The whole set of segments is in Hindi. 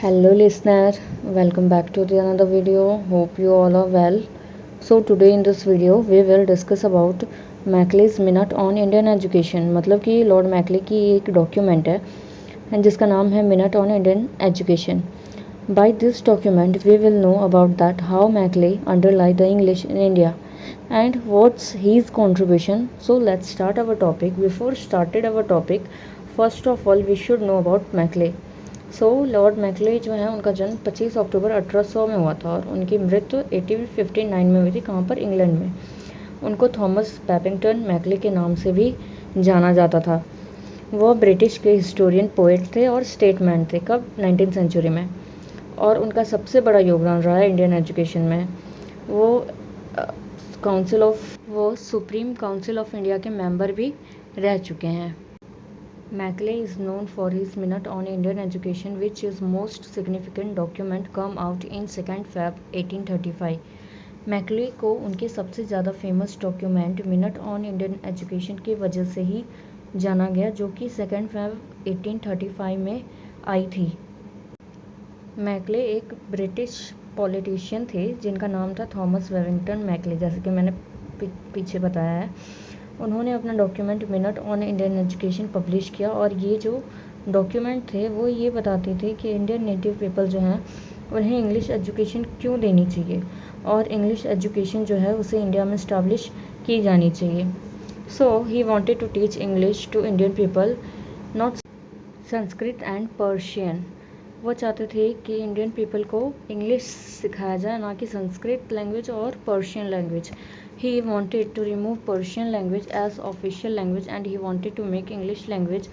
Hello listener, welcome back to the another video. Hope you all are well. So today in this video we will discuss about Macaulay's minute on Indian education. मतलब कि लॉर्ड मैकले की एक डॉक्यूमेंट है जिसका नाम है minute on Indian education. By this document we will know about that how Maclay underlie the English in India and what's his contribution. So let's start our topic. Before started our topic, first of all we should know about Maclay. Lord McClay जो है उनका जन्म 25 अक्टूबर 1800 में हुआ था और उनकी मृत्यु 1859 में हुई थी। कहाँ पर? इंग्लैंड में। उनको थॉमस पैपिंगटन मैकले के नाम से भी जाना जाता था। वह ब्रिटिश के हिस्टोरियन, पोएट थे और स्टेटमैन थे। कब? 19th सेंचुरी में। और उनका सबसे बड़ा योगदान रहा है इंडियन एजुकेशन में। वो सुप्रीम काउंसिल ऑफ इंडिया के मेंबर भी रह चुके हैं। Maclay is known for his Minute on Indian Education, which is most significant document come out in 2nd Feb 1835. McClay को उनके सबसे ज़्यादा famous document minute on Indian education की वजह से ही जाना गया, जो कि 2nd Feb 1835 में आई थी। मैकले एक ब्रिटिश पॉलिटिशियन थे जिनका नाम था थॉमस वेविंगटन मैकले, जैसे कि मैंने पीछे बताया है। उन्होंने अपना document minute on Indian education publish किया और ये जो डॉक्यूमेंट थे वो ये बताते थे कि इंडियन नेटिव पीपल जो हैं उन्हें इंग्लिश एजुकेशन क्यों देनी चाहिए और इंग्लिश एजुकेशन जो है उसे इंडिया में इस्टाब्लिश की जानी चाहिए। So he wanted to teach English to Indian people, not Sanskrit and Persian. वो चाहते थे कि इंडियन पीपल को इंग्लिश सिखाया जाए, ना कि संस्कृत लैंग्वेज और Persian language. He wanted to remove Persian language as official language and he wanted to make English language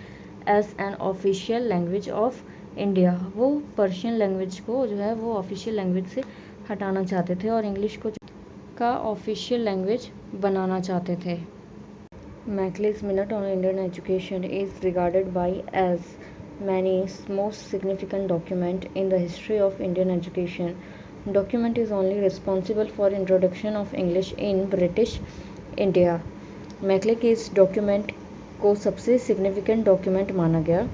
as an official language of India. वो पर्शियन लैंग्वेज को जो है वो ऑफिशियल लैंग्वेज से हटाना चाहते थे और इंग्लिश को का ऑफिशियल लैंग्वेज बनाना चाहते थे। Maclay's Minute on Indian Education is regarded by as many most significant document in the history of Indian education. Document is only responsible for introduction of English in British India. McClay के इस डॉक्यूमेंट को सबसे सिग्निफिकेंट डॉक्यूमेंट माना गया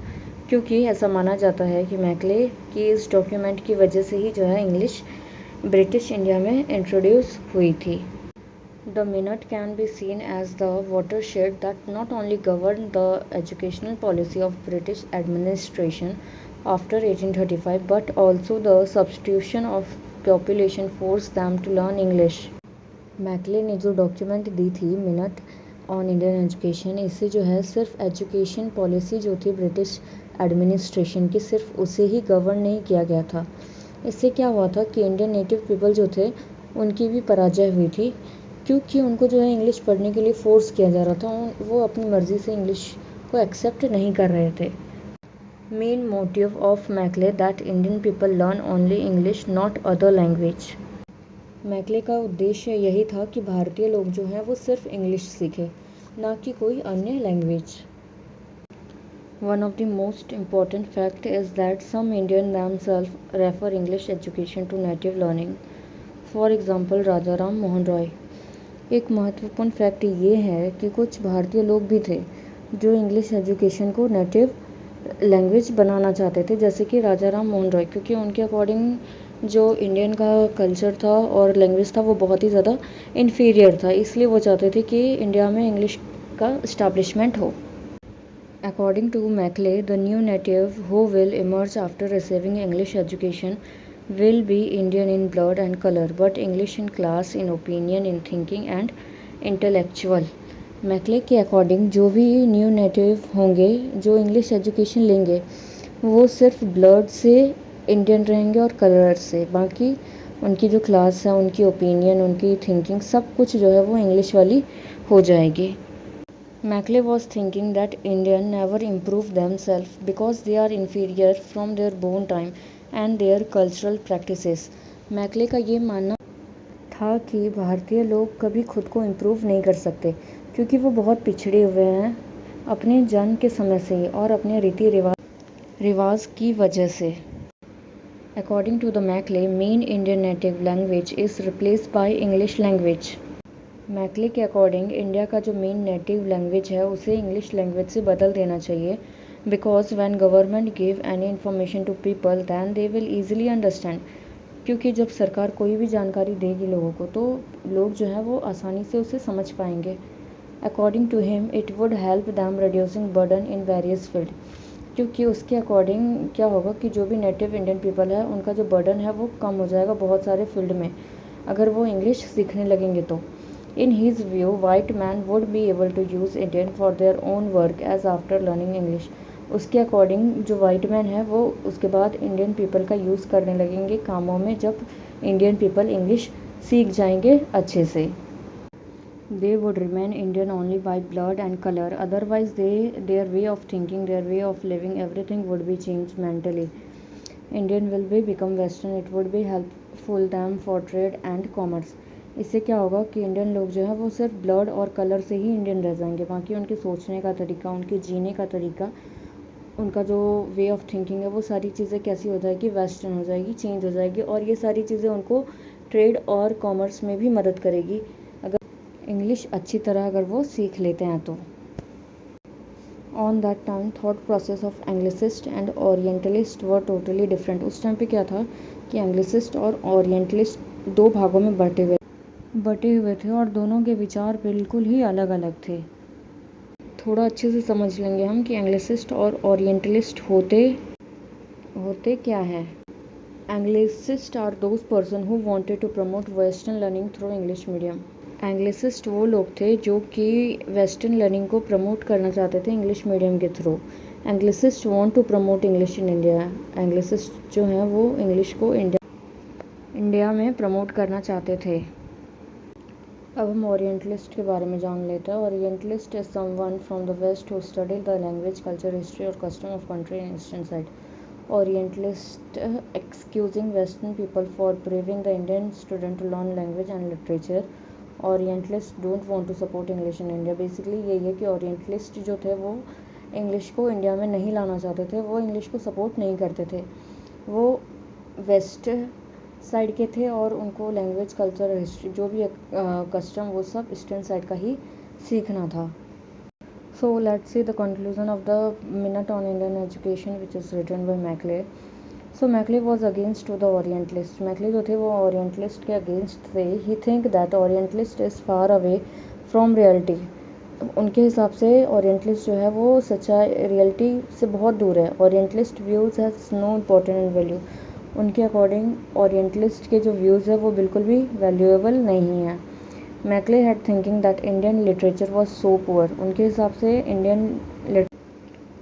क्योंकि ऐसा माना जाता है कि मैकले की इस डॉक्यूमेंट की वजह से ही जो है इंग्लिश ब्रिटिश इंडिया में इंट्रोड्यूस हुई थी। The minute can be seen as the watershed that not only governed the educational policy of British administration after 1835 but also the substitution of population forced them to learn English. McClay ने जो डॉक्यूमेंट दी थी मिनट ऑन इंडियन एजुकेशन, इससे जो है सिर्फ एजुकेशन पॉलिसी जो थी ब्रिटिश एडमिनिस्ट्रेशन की, सिर्फ उसे ही गवर्न नहीं किया गया था। इससे क्या हुआ था कि इंडियन नेटिव पीपल जो थे उनकी भी पराजय हुई थी क्योंकि उनको जो है इंग्लिश पढ़ने के लिए फोर्स किया जा रहा था। वो अपनी मर्ज़ी से इंग्लिश को एक्सेप्ट नहीं कर रहे थे। Main motive of McClay that Indian people learn only English not other language. McClay का उद्देश्य यही था कि भारतीय लोग जो हैं वो सिर्फ इंग्लिश सीखें, ना कि कोई अन्य language. One of the most important fact is that some Indian themselves refer English education to native learning. For example, राजा राम मोहन रॉय। एक महत्वपूर्ण फैक्ट ये है कि कुछ भारतीय लोग भी थे जो इंग्लिश एजुकेशन को नेटिव लैंग्वेज बनाना चाहते थे, जैसे कि राजा राम मोहन रॉय, क्योंकि उनके अकॉर्डिंग जो इंडियन का कल्चर था और लैंग्वेज था वो बहुत ही ज़्यादा इन्फीरियर था, इसलिए वो चाहते थे कि इंडिया में इंग्लिश का इस्टेब्लिशमेंट हो। According to Maclay, the new native who will emerge after receiving English education will be Indian in blood and color, but English in class, in opinion, in thinking and intellectual. McClay के अकॉर्डिंग जो भी न्यू नेटिव होंगे जो इंग्लिश एजुकेशन लेंगे वो सिर्फ ब्लड से इंडियन रहेंगे और कलर से, बाकी उनकी जो क्लास है, उनकी ओपिनियन, उनकी थिंकिंग, सब कुछ जो है वो इंग्लिश वाली हो जाएगी। Maclay was thinking that Indians never improve themselves because they are inferior from their born time and their cultural practices. McClay का ये मानना था कि भारतीय लोग कभी खुद को इम्प्रूव नहीं कर सकते क्योंकि वो बहुत पिछड़े हुए हैं अपने जन्म के समय से ही और अपने रीति रिवाज की वजह से। According to the Maclay, main Indian native language is replaced by English language. McClay के अकॉर्डिंग इंडिया का जो मेन नेटिव लैंग्वेज है उसे इंग्लिश लैंग्वेज से बदल देना चाहिए because when government give any information to people then they will easily understand, क्योंकि जब सरकार कोई भी जानकारी देगी लोगों को तो लोग जो है वो आसानी से उसे समझ पाएंगे। According to him it would help them reducing burden in various field, क्योंकि उसके अकॉर्डिंग क्या होगा कि जो भी नेटिव इंडियन पीपल है उनका जो बर्डन है वो कम हो जाएगा बहुत सारे फील्ड में, अगर वो इंग्लिश सीखने लगेंगे तो। In his view white man would be able to use Indian for their own work as after learning English. उसके अकॉर्डिंग जो वाइट मैन है वो उसके बाद इंडियन पीपल का यूज़ करने लगेंगे कामों में, जब इंडियन पीपल इंग्लिश सीख जाएंगे अच्छे से। They would remain Indian only by blood and color, otherwise their way of thinking, their way of living, everything would be changed mentally. Indian will be become Western, it would be helpful them for trade and commerce. इससे क्या होगा कि इंडियन लोग जो है वो सिर्फ ब्लड और कलर से ही इंडियन रह जाएंगे, बाकी उनके सोचने का तरीका, उनके जीने का तरीका, उनका जो वे ऑफ थिंकिंग है वो सारी चीज़ें कैसी हो जाएगी, वेस्टर्न हो जाएगी, चेंज हो जाएगी, और ये सारी चीज़ें उनको ट्रेड और कॉमर्स में भी मदद करेगी इंग्लिश अच्छी तरह अगर वो सीख लेते हैं तो। On that time thought process of Anglicist and orientalist were totally different. उस टाइम पे क्या था कि एंग्लिसिस्ट और ओरिएंटलिस्ट दो भागों में बटे हुए थे और दोनों के विचार बिल्कुल ही अलग अलग थे। थोड़ा अच्छे से समझ लेंगे हम कि एंग्लिसिस्ट और ओरिएंटलिस्ट होते क्या है। Anglicist are those person who wanted to promote western learning through English medium. Anglicist वो लोग थे जो कि वेस्टर्न लर्निंग को प्रमोट करना चाहते थे इंग्लिश मीडियम के through. Anglicist want to promote English in India. Anglicist जो हैं वो इंग्लिश को इंडिया में प्रमोट करना चाहते थे। अब हम ओरिएंटलिस्ट के बारे में जान लेते हैं। Orientalist is someone from the west who study the language, culture, history और custom of country in eastern side. Orientalist excusing Western people for braving the Indian student to learn language and literature. Orientalists don't want to support English in India. Basically यही है कि ओरिएंटलिस्ट जो थे वो इंग्लिश को इंडिया में नहीं लाना चाहते थे, वो इंग्लिश को सपोर्ट नहीं करते थे, वो वेस्ट साइड के थे और उनको लैंग्वेज, कल्चर, हिस्ट्री, जो भी कस्टम वो सब ईस्टर्न साइड का ही सीखना था। So let's see the conclusion of the Minute on Indian Education which is written by Maclay. So Maclay was against to the Orientalist. Maclay जो थे वो Orientalist के against थे. He think that Orientalist is far away from reality. उनके हिसाब से Orientalist जो है वो सच्चाई, रियलिटी से बहुत दूर है। Orientalist views has no important and value. उनके अकॉर्डिंग Orientalist के जो व्यूज़ है वो बिल्कुल भी वैल्यूएबल नहीं है। McClay had thinking that Indian literature was so poor. उनके हिसाब से इंडियन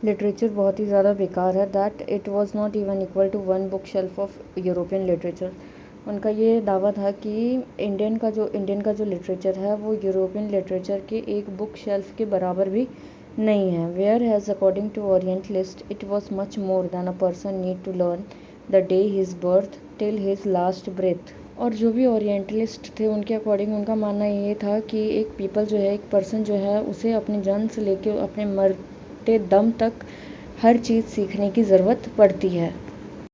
लिटरेचर बहुत ही ज़्यादा बेकार है। That it was not even equal to one book shelf of European literature. उनका ये दावा था कि इंडियन का जो लिटरेचर है वो यूरोपियन लिटरेचर के एक बुक शेल्फ के बराबर भी नहीं है। Whereas according to orientalist it was much more than a person need to learn the day his birth till his last breath. और जो भी ओरिएंटलिस्ट थे उनके अकॉर्डिंग उनका मानना ये था कि एक पीपल जो है, एक पर्सन जो है, उसे अपने जन्म से लेकर अपने मरते दम तक हर चीज़ सीखने की ज़रूरत पड़ती है।